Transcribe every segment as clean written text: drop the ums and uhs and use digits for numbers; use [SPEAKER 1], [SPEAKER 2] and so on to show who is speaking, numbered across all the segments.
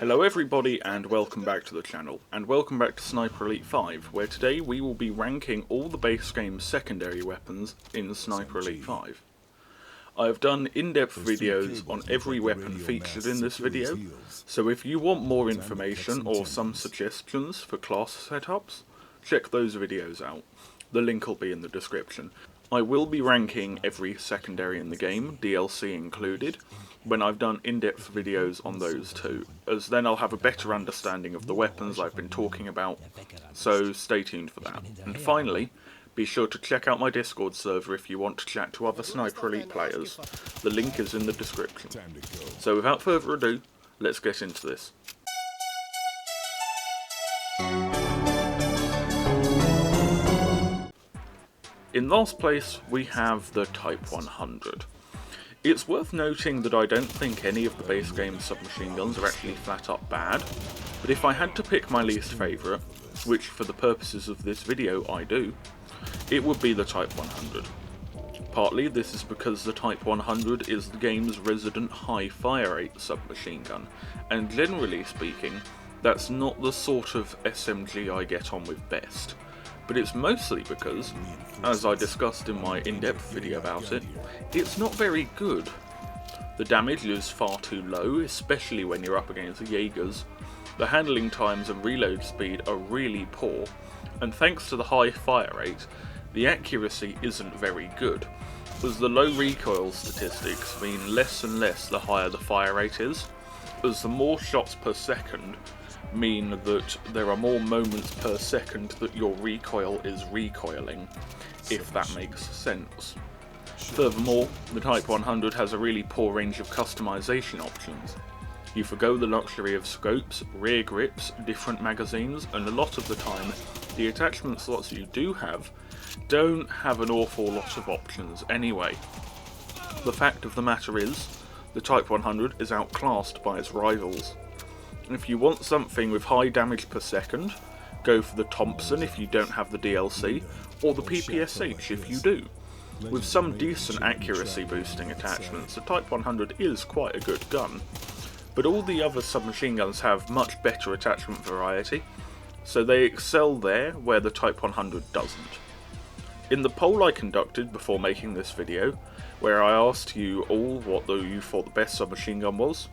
[SPEAKER 1] Hello everybody and welcome back to the channel, and welcome back to Sniper Elite 5, where today we will be ranking all the base game secondary weapons in Sniper Elite 5. I have done in-depth videos on every weapon featured in this video, so if you want more information or some suggestions for class setups, check those videos out. The link will be in the description. I will be ranking every secondary in the game, DLC included, when I've done in-depth videos on those too, as then I'll have a better understanding of the weapons I've been talking about, so stay tuned for that. And finally, be sure to check out my Discord server if you want to chat to other Sniper Elite players. The link is in the description. So without further ado, let's get into this. In last place, we have the Type 100. It's worth noting that I don't think any of the base game submachine guns are actually flat up bad, but if I had to pick my least favourite, which for the purposes of this video I do, it would be the Type 100. Partly this is because the Type 100 is the game's resident high fire rate submachine gun, and generally speaking, that's not the sort of SMG I get on with best. But it's mostly because, as I discussed in my in-depth video about it, it's not very good. The damage is far too low, especially when you're up against the Jaegers. The handling times and reload speed are really poor, and thanks to the high fire rate, the accuracy isn't very good, as the low recoil statistics mean less and less the higher the fire rate is, as the more shots per second mean that there are more moments per second that your recoil is recoiling, if that makes sense. Furthermore, the Type 100 has a really poor range of customization options. You forgo the luxury of scopes, rear grips, different magazines, and a lot of the time, the attachment slots you do have don't have an awful lot of options anyway. The fact of the matter is, the Type 100 is outclassed by its rivals. If you want something with high damage per second, go for the Thompson if you don't have the DLC, or the PPSH if you do. With some decent accuracy boosting attachments, the Type 100 is quite a good gun, but all the other submachine guns have much better attachment variety, so they excel there where the Type 100 doesn't. In the poll I conducted before making this video, where I asked you all what you thought the best submachine gun was,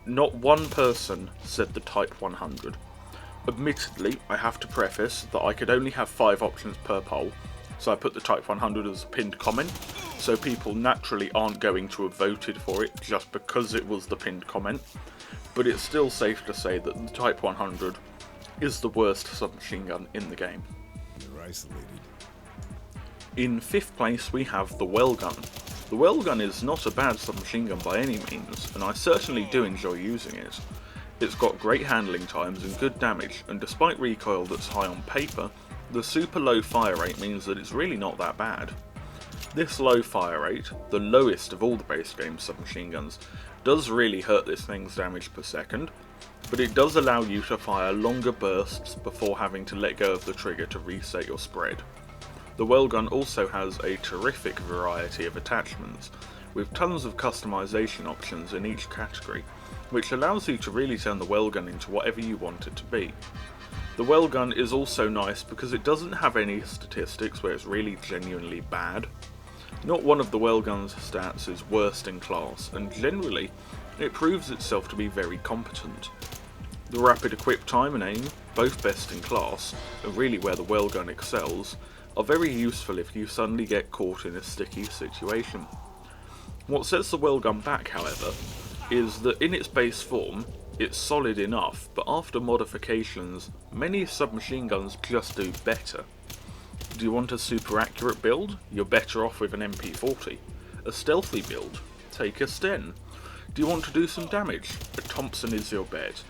[SPEAKER 1] not one person said the Type 100. Admittedly, I have to preface that I could only have 5 options per poll, so I put the Type 100 as a pinned comment, so people naturally aren't going to have voted for it just because it was the pinned comment, but it's still safe to say that the Type 100 is the worst submachine gun in the game.
[SPEAKER 2] You're isolated.
[SPEAKER 1] In 5th place we have the Welgun. The Welgun is not a bad submachine gun by any means, and I certainly do enjoy using it. It's got great handling times and good damage, and despite recoil that's high on paper, the super low fire rate means that it's really not that bad. This low fire rate, the lowest of all the base game submachine guns, does really hurt this thing's damage per second, but it does allow you to fire longer bursts before having to let go of the trigger to reset your spread. The Welgun also has a terrific variety of attachments, with tons of customization options in each category, which allows you to really turn the Welgun into whatever you want it to be. The Welgun is also nice because it doesn't have any statistics where it's really genuinely bad. Not one of the Welgun's stats is worst in class, and generally, it proves itself to be very competent. The rapid equip time and aim, both best in class, and really where the Welgun excels, are very useful if you suddenly get caught in a sticky situation. What sets the Welgun back, however, is that in its base form, it's solid enough, but after modifications, many submachine guns just do better. Do you want a super accurate build? You're better off with an MP40. A stealthy build? Take a Sten. Do you want to do some damage? A Thompson is your bet.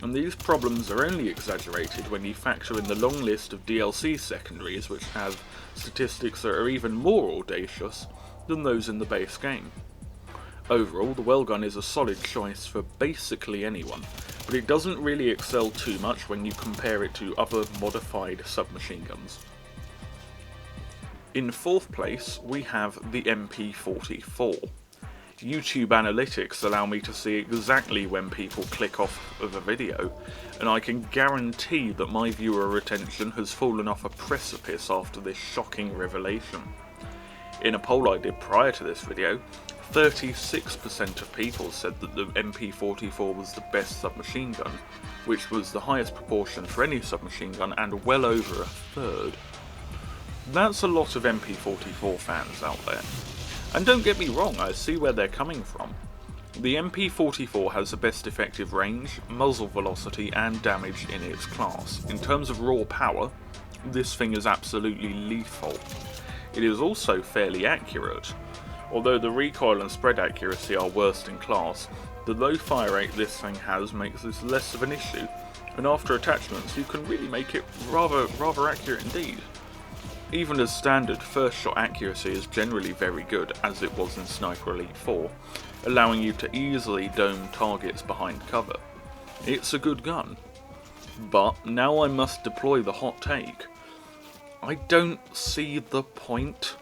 [SPEAKER 1] And these problems are only exaggerated when you factor in the long list of DLC secondaries which have statistics that are even more audacious than those in the base game. Overall, the Welgun is a solid choice for basically anyone, but it doesn't really excel too much when you compare it to other modified submachine guns. In 4th place, we have the MP44. YouTube analytics allow me to see exactly when people click off of a video, and I can guarantee that my viewer retention has fallen off a precipice after this shocking revelation. In a poll I did prior to this video, 36% of people said that the MP44 was the best submachine gun, which was the highest proportion for any submachine gun and well over a third. That's a lot of MP44 fans out there. And don't get me wrong, I see where they're coming from. The MP44 has the best effective range, muzzle velocity and damage in its class. In terms of raw power, this thing is absolutely lethal. It is also fairly accurate. Although the recoil and spread accuracy are worst in class, the low fire rate this thing has makes this less of an issue, and after attachments you can really make it rather accurate indeed. Even as standard, first shot accuracy is generally very good, as it was in Sniper Elite 4, allowing you to easily dome targets behind cover. It's a good gun. But now I must deploy the hot take. I don't see the point.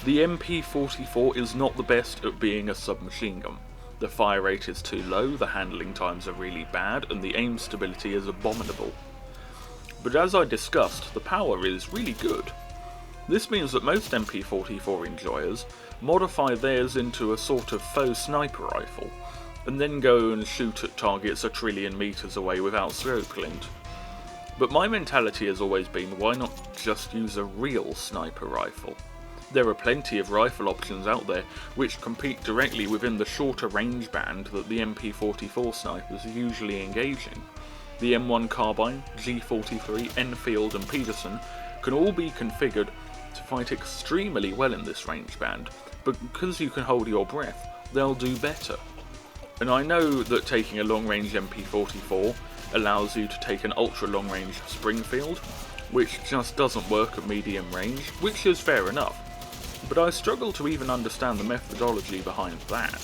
[SPEAKER 1] The MP44 is not the best at being a submachine gun. The fire rate is too low, the handling times are really bad, and the aim stability is abominable. But as I discussed, the power is really good. This means that most MP44 enjoyers modify theirs into a sort of faux sniper rifle, and then go and shoot at targets a trillion meters away without scope glint. But my mentality has always been, why not just use a real sniper rifle? There are plenty of rifle options out there which compete directly within the shorter range band that the MP44 snipers usually engage in. The M1 Carbine, G43, Enfield and Peterson can all be configured to fight extremely well in this range band, but because you can hold your breath, they'll do better. And I know that taking a long-range MP44 allows you to take an ultra-long-range Springfield, which just doesn't work at medium range, which is fair enough, but I struggle to even understand the methodology behind that.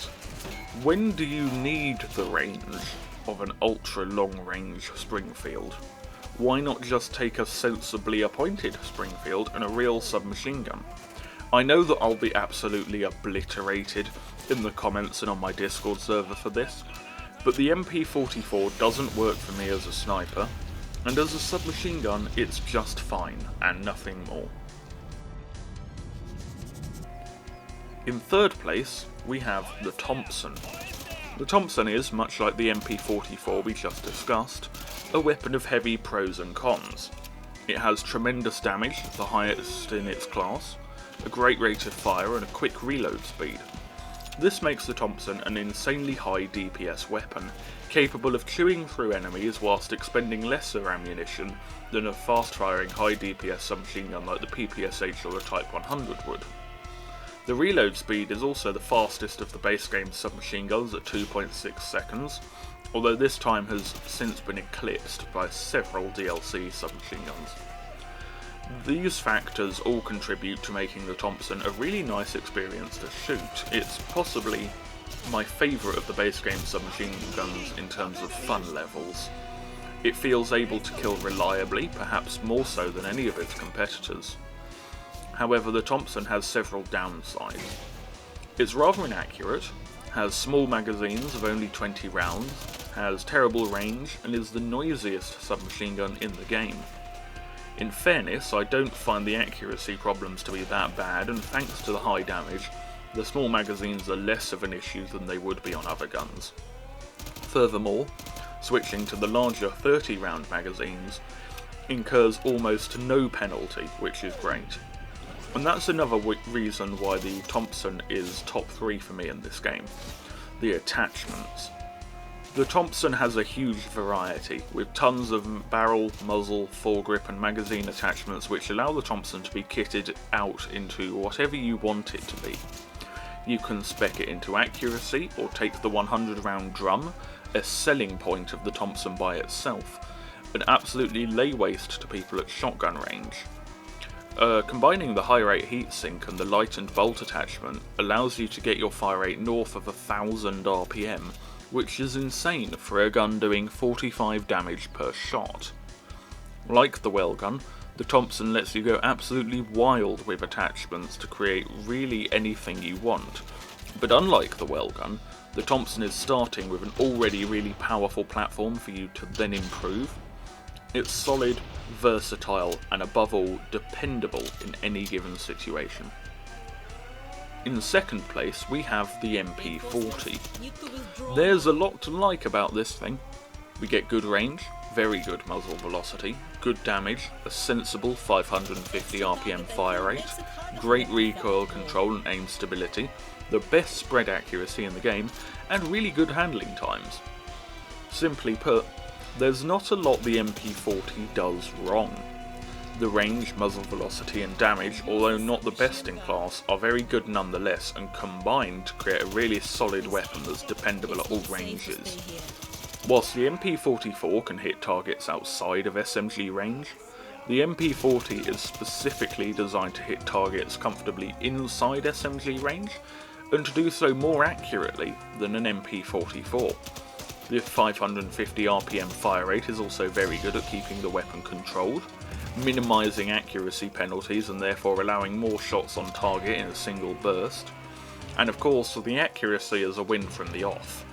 [SPEAKER 1] When do you need the range of an ultra-long-range Springfield? Why not just take a sensibly appointed Springfield and a real submachine gun? I know that I'll be absolutely obliterated in the comments and on my Discord server for this, but the MP44 doesn't work for me as a sniper, and as a submachine gun it's just fine, and nothing more. In third place, we have the Thompson. The Thompson is, much like the MP44 we just discussed, a weapon of heavy pros and cons. It has tremendous damage, the highest in its class, a great rate of fire and a quick reload speed. This makes the Thompson an insanely high DPS weapon, capable of chewing through enemies whilst expending lesser ammunition than a fast-firing high DPS submachine gun like the PPSH or the Type 100 would. The reload speed is also the fastest of the base game submachine guns at 2.6 seconds, although this time has since been eclipsed by several DLC submachine guns. These factors all contribute to making the Thompson a really nice experience to shoot. It's possibly my favourite of the base game submachine guns in terms of fun levels. It feels able to kill reliably, perhaps more so than any of its competitors. However, the Thompson has several downsides. It's rather inaccurate, has small magazines of only 20 rounds, has terrible range, and is the noisiest submachine gun in the game. In fairness, I don't find the accuracy problems to be that bad, and thanks to the high damage, the small magazines are less of an issue than they would be on other guns. Furthermore, switching to the larger 30 round magazines incurs almost no penalty, which is great. And that's another reason why the Thompson is top 3 for me in this game. The attachments. The Thompson has a huge variety, with tons of barrel, muzzle, foregrip and magazine attachments which allow the Thompson to be kitted out into whatever you want it to be. You can spec it into accuracy, or take the 100 round drum, a selling point of the Thompson by itself, and absolutely lay waste to people at shotgun range. Combining the high rate heatsink and the light and bolt attachment allows you to get your fire rate north of 1000 RPM, which is insane for a gun doing 45 damage per shot. Like the Welgun, the Thompson lets you go absolutely wild with attachments to create really anything you want, But unlike the Welgun, the Thompson is starting with an already really powerful platform for you to then improve. It's solid, versatile, and above all, dependable in any given situation. In second place, we have the MP40. There's a lot to like about this thing. We get good range, very good muzzle velocity, good damage, a sensible 550 RPM fire rate, great recoil control and aim stability, the best spread accuracy in the game, and really good handling times. Simply put, there's not a lot the MP40 does wrong. The range, muzzle velocity and damage, although not the best in class, are very good nonetheless and combine to create a really solid weapon that's dependable at all ranges. Whilst the MP44 can hit targets outside of SMG range, the MP40 is specifically designed to hit targets comfortably inside SMG range, and to do so more accurately than an MP44. The 550 RPM fire rate is also very good at keeping the weapon controlled, minimising accuracy penalties and therefore allowing more shots on target in a single burst. And of course, the accuracy is a win from the off.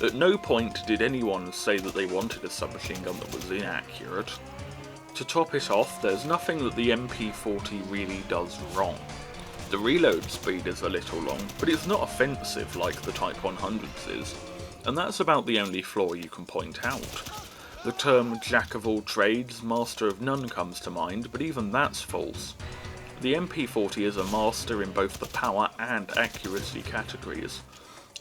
[SPEAKER 1] At no point did anyone say that they wanted a submachine gun that was inaccurate. To top it off, there's nothing that the MP40 really does wrong. The reload speed is a little long, but it's not offensive like the Type 100's is, and that's about the only flaw you can point out. The term jack of all trades, master of none comes to mind, but even that's false. The MP40 is a master in both the power and accuracy categories.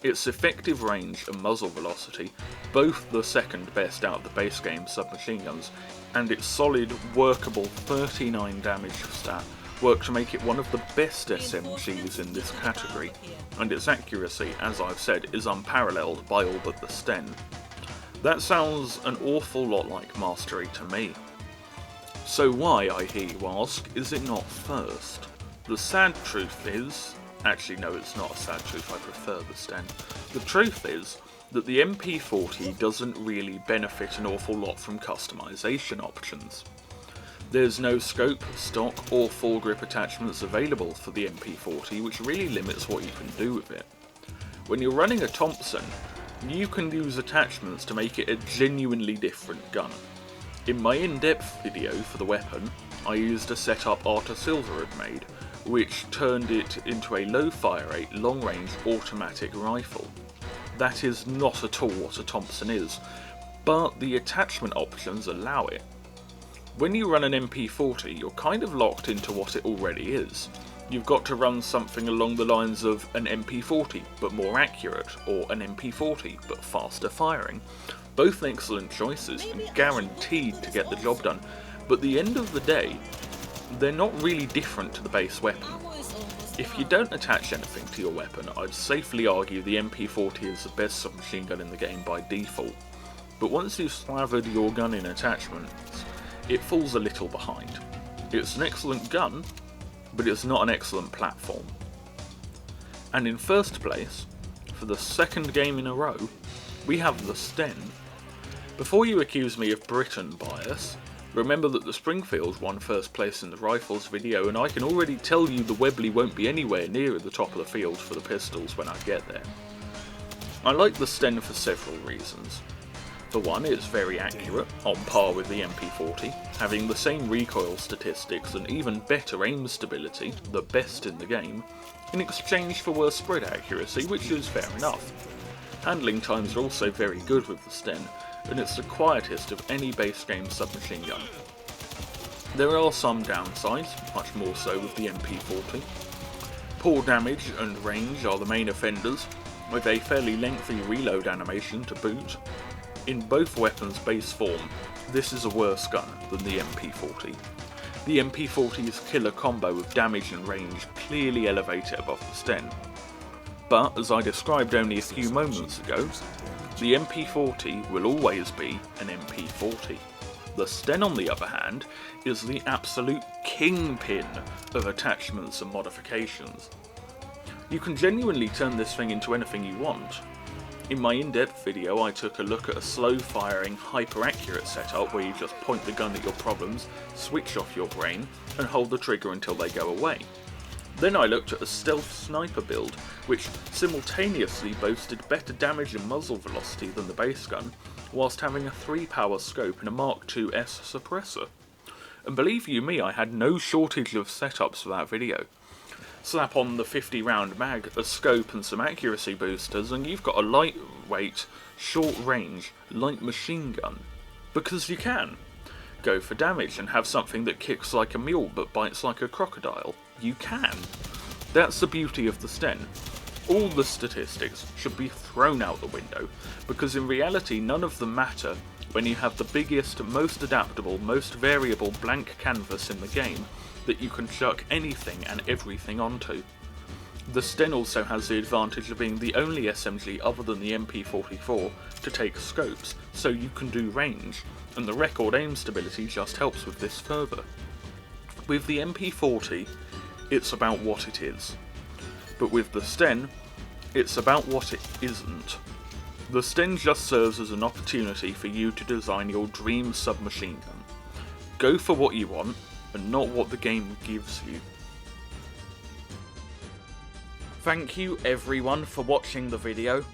[SPEAKER 1] Its effective range and muzzle velocity, both the second best out of the base game submachine guns, and its solid, workable 39 damage stat work to make it one of the best SMGs in this category, and its accuracy, as I've said, is unparalleled by all but the Sten. That sounds an awful lot like mastery to me. So why, I hear you ask, is it not first? The sad truth is... Actually no, it's not a sad truth, I prefer the Sten. The truth is that the MP40 doesn't really benefit an awful lot from customization options. There's no scope, stock or foregrip attachments available for the MP40, which really limits what you can do with it. When you're running a Thompson, you can use attachments to make it a genuinely different gun. In my in-depth video for the weapon, I used a setup Arta Silver had made, which turned it into a low fire rate, long range automatic rifle. That is not at all what a Thompson is, but the attachment options allow it. When you run an MP40, you're kind of locked into what it already is. You've got to run something along the lines of an MP40 but more accurate, or an MP40 but faster firing. Both excellent choices and guaranteed to get the job done, but at the end of the day, they're not really different to the base weapon. If you don't attach anything to your weapon, I'd safely argue the MP40 is the best submachine gun in the game by default. But once you've slathered your gun in attachments, it falls a little behind. It's an excellent gun, but it's not an excellent platform. And in first place, for the second game in a row, we have the Sten. Before you accuse me of Britain bias, remember that the Springfield won first place in the rifles video, and I can already tell you the Webley won't be anywhere near at the top of the field for the pistols when I get there. I like the Sten for several reasons. For one, it's very accurate, on par with the MP40, having the same recoil statistics and even better aim stability, the best in the game, in exchange for worse spread accuracy, which is fair enough. Handling times are also very good with the Sten, and it's the quietest of any base game submachine gun. There are some downsides, much more so with the MP40. Poor damage and range are the main offenders, with a fairly lengthy reload animation to boot. In both weapons' base form, this is a worse gun than the MP40. The MP40's killer combo of damage and range clearly elevate it above the Sten. But, as I described only a few moments ago, the MP40 will always be an MP40. The Sten, on the other hand, is the absolute kingpin of attachments and modifications. You can genuinely turn this thing into anything you want. In my in-depth video I took a look at a slow-firing, hyper-accurate setup where you just point the gun at your problems, switch off your brain, and hold the trigger until they go away. Then I looked at a stealth sniper build, which simultaneously boasted better damage and muzzle velocity than the base gun, whilst having a 3-power scope and a Mark II's suppressor. And believe you me, I had no shortage of setups for that video. Slap on the 50-round mag, a scope and some accuracy boosters, and you've got a lightweight, short-range, light machine gun. Because you can. Go for damage and have something that kicks like a mule but bites like a crocodile. You can. That's the beauty of the Sten. All the statistics should be thrown out the window, because in reality none of them matter when you have the biggest, most adaptable, most variable blank canvas in the game that you can chuck anything and everything onto. The Sten also has the advantage of being the only SMG other than the MP44 to take scopes, so you can do range, and the record aim stability just helps with this further. With the MP40, it's about what it is, but with the Sten, it's about what it isn't. The Sten just serves as an opportunity for you to design your dream submachine gun. Go for what you want, and not what the game gives you. Thank you everyone for watching the video.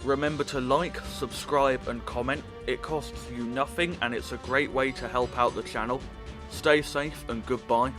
[SPEAKER 1] Remember to like, subscribe and comment. It costs you nothing and it's a great way to help out the channel. Stay safe and goodbye.